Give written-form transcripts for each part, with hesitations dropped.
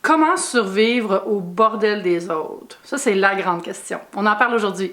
Comment survivre au bordel des autres? Ça, c'est la grande question. On en parle aujourd'hui.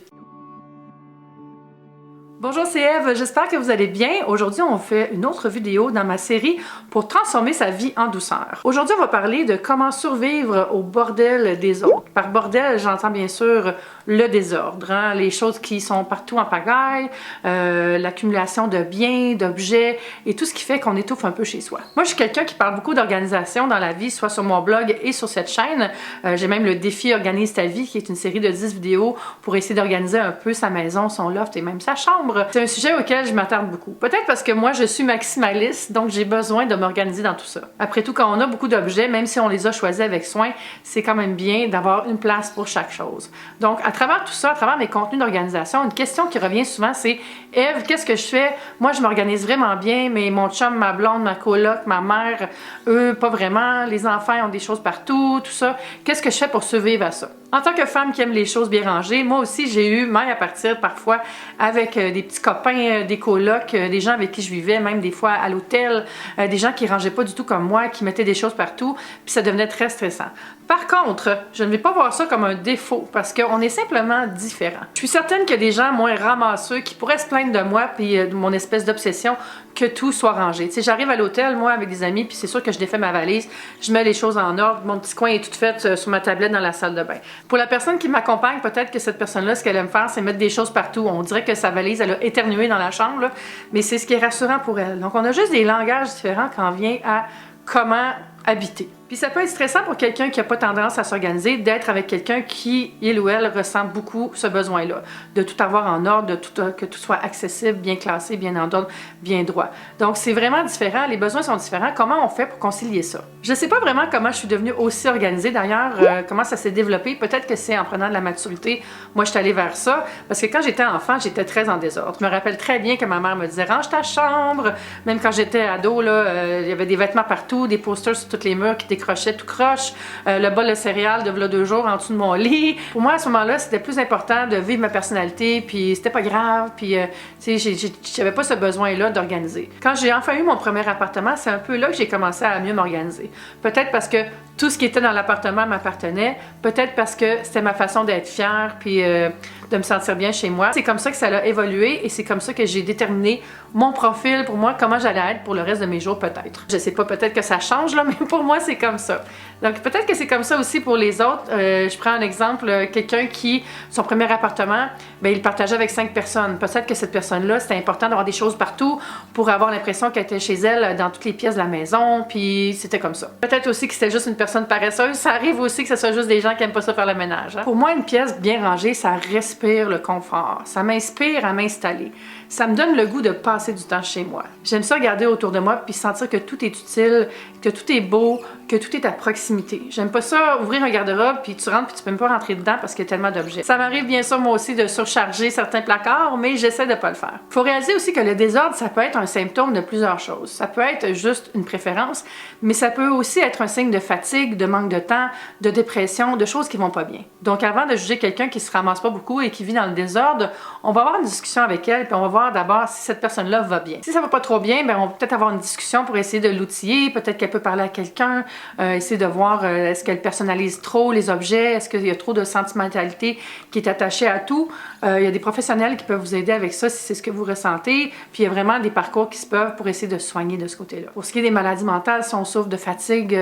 Bonjour, c'est Eve, j'espère que vous allez bien. Aujourd'hui, on fait une autre vidéo dans ma série pour transformer sa vie en douceur. Aujourd'hui, on va parler de comment survivre au bordel des autres. Par bordel, j'entends bien sûr le désordre, hein, les choses qui sont partout en pagaille, l'accumulation de biens, d'objets et tout ce qui fait qu'on étouffe un peu chez soi. Moi, je suis quelqu'un qui parle beaucoup d'organisation dans la vie, soit sur mon blog et sur cette chaîne. J'ai même le défi Organise ta vie, qui est une série de 10 vidéos pour essayer d'organiser un peu sa maison, son loft et même sa chambre. C'est un sujet auquel je m'attarde beaucoup. Peut-être parce que moi, je suis maximaliste, donc j'ai besoin de m'organiser dans tout ça. Après tout, quand on a beaucoup d'objets, même si on les a choisis avec soin, c'est quand même bien d'avoir une place pour chaque chose. Donc, à travers tout ça, à travers mes contenus d'organisation, une question qui revient souvent, c'est « Eve, qu'est-ce que je fais? Moi, je m'organise vraiment bien, mais mon chum, ma blonde, ma coloc, ma mère, eux, pas vraiment. Les enfants ont des choses partout, tout ça. Qu'est-ce que je fais pour survivre à ça? » En tant que femme qui aime les choses bien rangées, moi aussi, j'ai eu maille à partir parfois avec des petits copains, des colocs, des gens avec qui je vivais, même des fois à l'hôtel, des gens qui rangeaient pas du tout comme moi, qui mettaient des choses partout, puis ça devenait très stressant. Par contre, je ne vais pas voir ça comme un défaut, parce qu'on est simplement différents. Je suis certaine qu'il y a des gens moins ramasseux qui pourraient se plaindre de moi, puis de mon espèce d'obsession, que tout soit rangé. Tu sais, j'arrive à l'hôtel, moi, avec des amis, puis c'est sûr que je défais ma valise, je mets les choses en ordre, mon petit coin est tout fait sur ma tablette dans la salle de bain. Pour la personne qui m'accompagne, peut-être que cette personne-là, ce qu'elle aime faire, c'est mettre des choses partout. On dirait que sa valise, elle a éternué dans la chambre, là, mais c'est ce qui est rassurant pour elle. Donc, on a juste des langages différents quand on vient à comment habiter. Puis ça peut être stressant pour quelqu'un qui n'a pas tendance à s'organiser, d'être avec quelqu'un qui, il ou elle, ressent beaucoup ce besoin-là, de tout avoir en ordre, que tout soit accessible, bien classé, bien en ordre, bien droit. Donc c'est vraiment différent, les besoins sont différents. Comment on fait pour concilier ça? Je ne sais pas vraiment comment je suis devenue aussi organisée, d'ailleurs, comment ça s'est développé. Peut-être que c'est en prenant de la maturité. Moi, je suis allée vers ça, parce que quand j'étais enfant, j'étais très en désordre. Je me rappelle très bien que ma mère me disait « range ta chambre ». Même quand j'étais ado, là, il y avait des vêtements partout, des posters sur tous les murs qui décrochaient tout croche, le bol de céréales de 2 jours en dessous de mon lit. Pour moi, à ce moment-là, c'était plus important de vivre ma personnalité, puis c'était pas grave, puis tu sais, j'avais pas ce besoin-là d'organiser. Quand j'ai enfin eu mon premier appartement, c'est un peu là que j'ai commencé à mieux m'organiser. Peut-être parce que tout ce qui était dans l'appartement m'appartenait, peut-être parce que c'était ma façon d'être fière, puis de me sentir bien chez moi. C'est comme ça que ça a évolué et c'est comme ça que j'ai déterminé mon profil pour moi, comment j'allais être pour le reste de mes jours peut-être. Je sais pas, peut-être que ça change là, mais pour moi c'est comme ça. Donc peut-être que c'est comme ça aussi pour les autres. Je prends un exemple, quelqu'un qui, son premier appartement, ben, il partageait avec 5 personnes. Peut-être que cette personne-là, c'était important d'avoir des choses partout pour avoir l'impression qu'elle était chez elle dans toutes les pièces de la maison, puis c'était comme ça. Peut-être aussi que c'était juste une personne paresseuse. Ça arrive aussi que ce soit juste des gens qui aiment pas ça faire le ménage. Hein. Pour moi, une pièce bien rangée, ça respire le confort. Ça m'inspire à m'installer. Ça me donne le goût de passer du temps chez moi. J'aime ça regarder autour de moi puis sentir que tout est utile, que tout est beau, que tout est à proximité. J'aime pas ça ouvrir un garde-robe puis tu rentres puis tu peux même pas rentrer dedans parce qu'il y a tellement d'objets. Ça m'arrive bien sûr moi aussi de surcharger certains placards, mais j'essaie de pas le faire. Faut réaliser aussi que le désordre, ça peut être un symptôme de plusieurs choses. Ça peut être juste une préférence, mais ça peut aussi être un signe de fatigue, de manque de temps, de dépression, de choses qui vont pas bien. Donc avant de juger quelqu'un qui se ramasse pas beaucoup et qui vit dans le désordre, on va avoir une discussion avec elle puis on va voir d'abord si cette personne-là va bien. Si ça va pas trop bien, ben on va peut-être avoir une discussion pour essayer de l'outiller, peut-être qu'elle peut parler à quelqu'un, essayer de voir est-ce qu'elle personnalise trop les objets, est-ce qu'il y a trop de sentimentalité qui est attachée à tout. Il y a des professionnels qui peuvent vous aider avec ça si c'est ce que vous ressentez, puis il y a vraiment des parcours qui se peuvent pour essayer de se soigner de ce côté-là. Pour ce qui est des maladies mentales, si on souffre de fatigue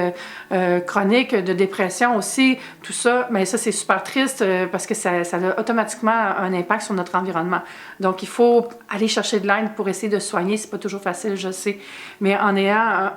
chronique, de dépression aussi, tout ça, mais ça c'est super triste parce que ça a automatiquement un impact sur notre environnement. Donc il faut aller chercher de l'aide pour essayer de se soigner, c'est pas toujours facile, je sais, mais en ayant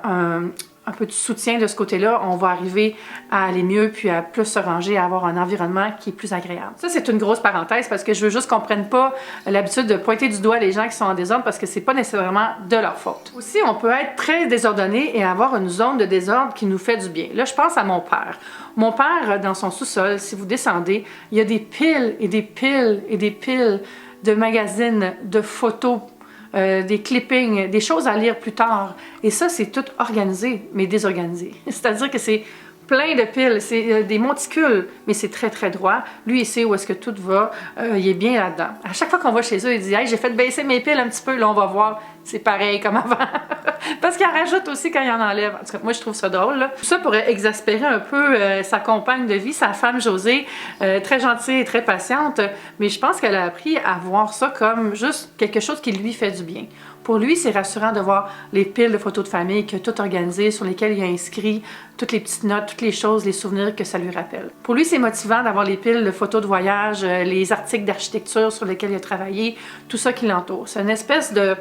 un peu de soutien de ce côté-là, on va arriver à aller mieux, puis à plus se ranger, à avoir un environnement qui est plus agréable. Ça, c'est une grosse parenthèse parce que je veux juste qu'on prenne pas l'habitude de pointer du doigt les gens qui sont en désordre parce que c'est pas nécessairement de leur faute. Aussi, on peut être très désordonné et avoir une zone de désordre qui nous fait du bien. Là, je pense à mon père. Mon père, dans son sous-sol, si vous descendez, il y a des piles et des piles et des piles de magazines, de photos, des clippings, des choses à lire plus tard. Et ça, c'est tout organisé, mais désorganisé. C'est-à-dire que c'est plein de piles, c'est des monticules, mais c'est très très droit. Lui, il sait où est-ce que tout va, il est bien là-dedans. À chaque fois qu'on va chez eux, il dit « Hey, j'ai fait baisser mes piles un petit peu, là on va voir c'est pareil comme avant. Parce qu'il en rajoute aussi quand il en enlève. En tout cas, moi, je trouve ça drôle, là. Tout ça pourrait exaspérer un peu sa compagne de vie, sa femme Josée, très gentille et très patiente, mais je pense qu'elle a appris à voir ça comme juste quelque chose qui lui fait du bien. Pour lui, c'est rassurant de voir les piles de photos de famille qu'il a toutes organisées, sur lesquelles il a inscrit toutes les petites notes, toutes les choses, les souvenirs que ça lui rappelle. Pour lui, c'est motivant d'avoir les piles de photos de voyage, les articles d'architecture sur lesquels il a travaillé, tout ça qui l'entoure. C'est une espèce de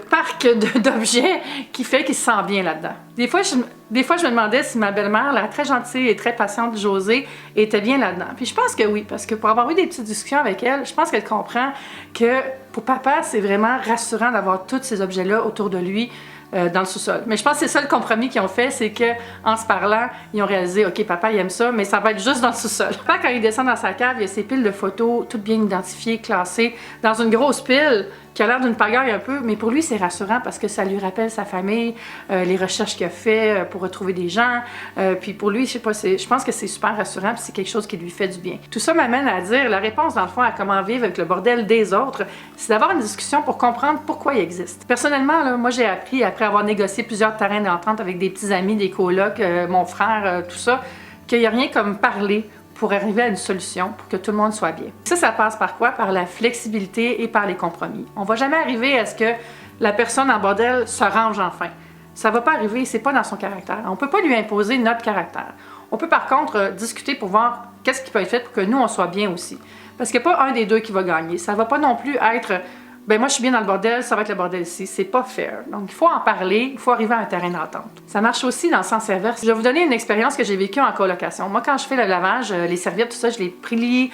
parc d'objets qui fait qu'il se sent bien là-dedans. Des fois, je me demandais si ma belle-mère, la très gentille et très patiente Josée, était bien là-dedans. Puis je pense que oui, parce que pour avoir eu des petites discussions avec elle, je pense qu'elle comprend que pour papa, c'est vraiment rassurant d'avoir tous ces objets-là autour de lui, dans le sous-sol. Mais je pense que c'est ça le compromis qu'ils ont fait, c'est qu'en se parlant, ils ont réalisé, OK, papa, il aime ça, mais ça va être juste dans le sous-sol. Papa, quand il descend dans sa cave, il y a ses piles de photos, toutes bien identifiées, classées, dans une grosse pile qui a l'air d'une pagaille un peu, mais pour lui, c'est rassurant parce que ça lui rappelle sa famille, les recherches qu'il a fait pour retrouver des gens. Puis pour lui, je sais pas, je pense que c'est super rassurant puis c'est quelque chose qui lui fait du bien. Tout ça m'amène à dire, la réponse, dans le fond, à comment vivre avec le bordel des autres, c'est d'avoir une discussion pour comprendre pourquoi il existe. Personnellement, là, moi, j'ai appris, après avoir négocié plusieurs terrains d'entente avec des petits amis, des colocs, mon frère, tout ça, qu'il n'y a rien comme parler pour arriver à une solution pour que tout le monde soit bien. Ça passe par quoi? Par la flexibilité et par les compromis. On va jamais arriver à ce que la personne en bordel se range enfin. Ça va pas arriver, c'est pas dans son caractère. On peut pas lui imposer notre caractère. On peut par contre discuter pour voir qu'est-ce qui peut être fait pour que nous, on soit bien aussi. Parce qu'il n'y a pas un des deux qui va gagner. Ça va pas non plus être ben moi je suis bien dans le bordel, ça va être le bordel ici. C'est pas fair. Donc il faut en parler, il faut arriver à un terrain d'entente. Ça marche aussi dans le sens inverse. Je vais vous donner une expérience que j'ai vécue en colocation. Moi quand je fais le lavage, les serviettes, tout ça, je les plie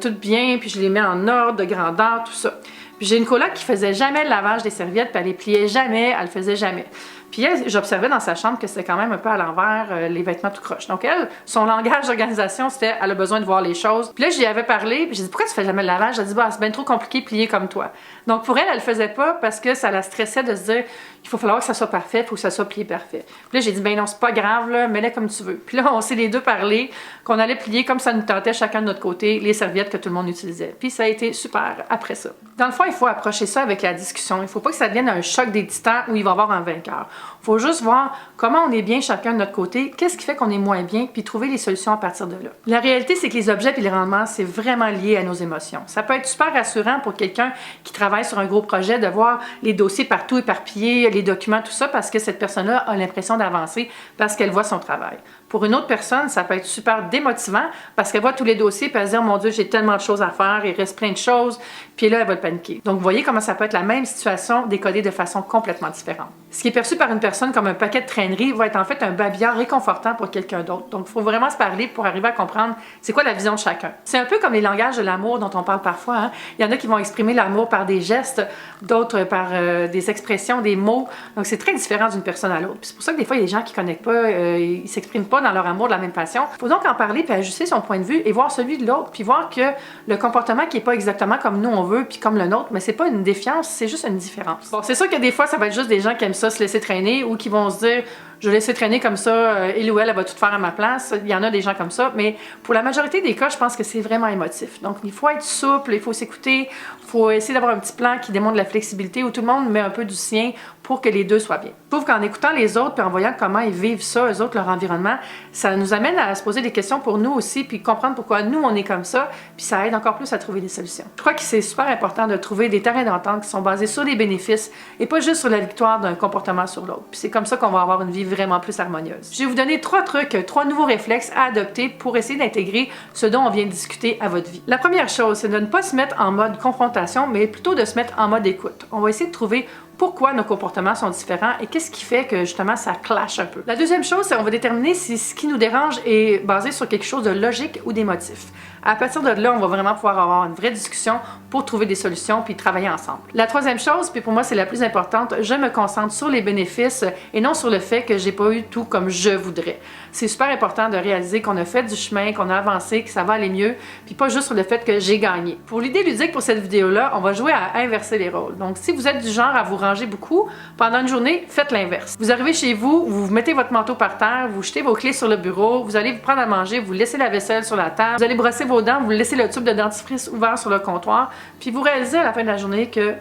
toutes bien, puis je les mets en ordre, de grandeur, tout ça. Puis j'ai une coloc qui faisait jamais le lavage des serviettes, puis elle les pliait jamais, elle le faisait jamais. Puis elle, j'observais dans sa chambre que c'était quand même un peu à l'envers, les vêtements tout croche. Donc elle, son langage d'organisation, c'était elle a besoin de voir les choses. Puis là, j'y avais parlé, puis j'ai dit pourquoi tu fais jamais le lavage? Elle a dit bah c'est bien trop compliqué de plier comme toi. Donc pour elle, elle le faisait pas parce que ça la stressait de se dire il faut falloir que ça soit parfait, il faut que ça soit plié parfait. Puis là, j'ai dit ben non, c'est pas grave, là, mets-les comme tu veux. Puis là, on s'est les deux parlé qu'on allait plier comme ça nous tentait chacun de notre côté les serviettes que tout le monde utilisait. Puis ça a été super après ça. Dans le fond, il faut approcher ça avec la discussion. Il faut pas que ça devienne un choc des titans où il va y avoir un vainqueur. Il faut juste voir comment on est bien chacun de notre côté, qu'est-ce qui fait qu'on est moins bien, puis trouver les solutions à partir de là. La réalité, c'est que les objets et les rendements, c'est vraiment lié à nos émotions. Ça peut être super rassurant pour quelqu'un qui travaille sur un gros projet de voir les dossiers partout éparpillés, les documents, tout ça, parce que cette personne-là a l'impression d'avancer parce qu'elle voit son travail. Pour une autre personne, ça peut être super démotivant parce qu'elle voit tous les dossiers et elle se dit « Oh mon Dieu, j'ai tellement de choses à faire, il reste plein de choses », puis là, elle va le paniquer. Donc, vous voyez comment ça peut être la même situation décodée de façon complètement différente. Ce qui est perçu par une personne comme un paquet de traînerie va être en fait un babillard réconfortant pour quelqu'un d'autre. Donc, il faut vraiment se parler pour arriver à comprendre c'est quoi la vision de chacun. C'est un peu comme les langages de l'amour dont on parle parfois. Hein? Il y en a qui vont exprimer l'amour par des gestes, d'autres par des expressions, des mots. Donc, c'est très différent d'une personne à l'autre. C'est pour ça que des fois, il y a des gens qui ne connectent pas, ils s'expriment pas dans leur amour de la même passion. Il faut donc en parler puis ajuster son point de vue et voir celui de l'autre, puis voir que le comportement qui n'est pas exactement comme nous on veut puis comme le nôtre, mais c'est pas une défiance, c'est juste une différence. Bon, c'est sûr que des fois, ça va être juste des gens qui aiment ça se laisser traîner ou qui vont se dire je vais laisser traîner comme ça, il ou elle va tout faire à ma place. Il y en a des gens comme ça, mais pour la majorité des cas, je pense que c'est vraiment émotif. Donc, il faut être souple, il faut s'écouter, il faut essayer d'avoir un petit plan qui démontre la flexibilité où tout le monde met un peu du sien pour que les deux soient bien. Je trouve qu'en écoutant les autres puis en voyant comment ils vivent ça, eux autres, leur environnement, ça nous amène à se poser des questions pour nous aussi puis comprendre pourquoi nous, on est comme ça, puis ça aide encore plus à trouver des solutions. Je crois que c'est super important de trouver des terrains d'entente qui sont basés sur les bénéfices et pas juste sur la victoire d'un comportement sur l'autre. Puis c'est comme ça qu'on va avoir une vie vraiment plus harmonieuse. Je vais vous donner 3 trucs, 3 nouveaux réflexes à adopter pour essayer d'intégrer ce dont on vient de discuter à votre vie. La première chose, c'est de ne pas se mettre en mode confrontation, mais plutôt de se mettre en mode écoute. On va essayer de trouver pourquoi nos comportements sont différents et qu'est-ce qui fait que justement ça clash un peu. La deuxième chose, c'est qu'on va déterminer si ce qui nous dérange est basé sur quelque chose de logique ou d'émotif. À partir de là, on va vraiment pouvoir avoir une vraie discussion pour trouver des solutions puis travailler ensemble. La troisième chose, puis pour moi c'est la plus importante, je me concentre sur les bénéfices et non sur le fait que j'ai pas eu tout comme je voudrais. C'est super important de réaliser qu'on a fait du chemin, qu'on a avancé, que ça va aller mieux, puis pas juste sur le fait que j'ai gagné. Pour l'idée ludique pour cette vidéo-là, on va jouer à inverser les rôles. Donc si vous êtes du genre à vous ranger beaucoup, pendant une journée, faites l'inverse. Vous arrivez chez vous, vous mettez votre manteau par terre, vous jetez vos clés sur le bureau, vous allez vous prendre à manger, vous laissez la vaisselle sur la table, vous allez brosser vos dents, vous laissez le tube de dentifrice ouvert sur le comptoir, puis vous réalisez à la fin de la journée que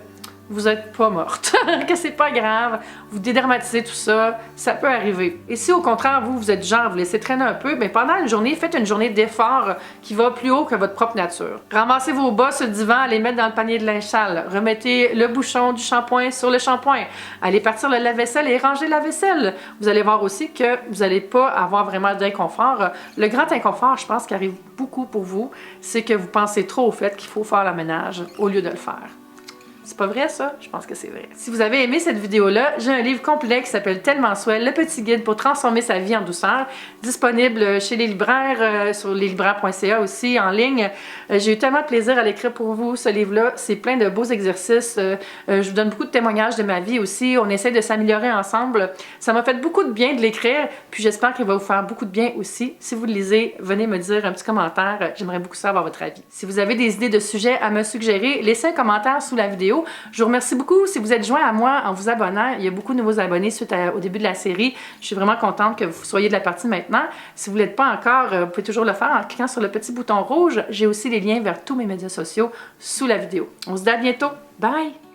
vous n'êtes pas morte, que c'est pas grave, vous dédermatisez tout ça, ça peut arriver. Et si au contraire, vous êtes genre, vous laissez traîner un peu, mais pendant une journée, faites une journée d'effort qui va plus haut que votre propre nature. Ramassez vos bas sur le divan, allez mettre dans le panier de linge sale, remettez le bouchon du shampoing sur le shampoing, allez partir le lave-vaisselle et ranger la vaisselle. Vous allez voir aussi que vous n'allez pas avoir vraiment d'inconfort. Le grand inconfort, je pense, qui arrive beaucoup pour vous, c'est que vous pensez trop au fait qu'il faut faire le ménage au lieu de le faire. C'est pas vrai ça? Je pense que c'est vrai. Si vous avez aimé cette vidéo-là, j'ai un livre complet qui s'appelle Tellement Swell, le petit guide pour transformer sa vie en douceur, disponible chez les libraires, sur leslibraires.ca aussi, en ligne. J'ai eu tellement de plaisir à l'écrire pour vous, ce livre-là. C'est plein de beaux exercices. Je vous donne beaucoup de témoignages de ma vie aussi. On essaie de s'améliorer ensemble. Ça m'a fait beaucoup de bien de l'écrire, puis j'espère qu'il va vous faire beaucoup de bien aussi. Si vous le lisez, venez me dire un petit commentaire. J'aimerais beaucoup savoir votre avis. Si vous avez des idées de sujets à me suggérer, laissez un commentaire sous la vidéo. Je vous remercie beaucoup si vous êtes joints à moi en vous abonnant. Il y a beaucoup de nouveaux abonnés suite au début de la série. Je suis vraiment contente que vous soyez de la partie maintenant. Si vous ne l'êtes pas encore, vous pouvez toujours le faire en cliquant sur le petit bouton rouge. J'ai aussi les liens vers tous mes médias sociaux sous la vidéo. On se dit à bientôt. Bye!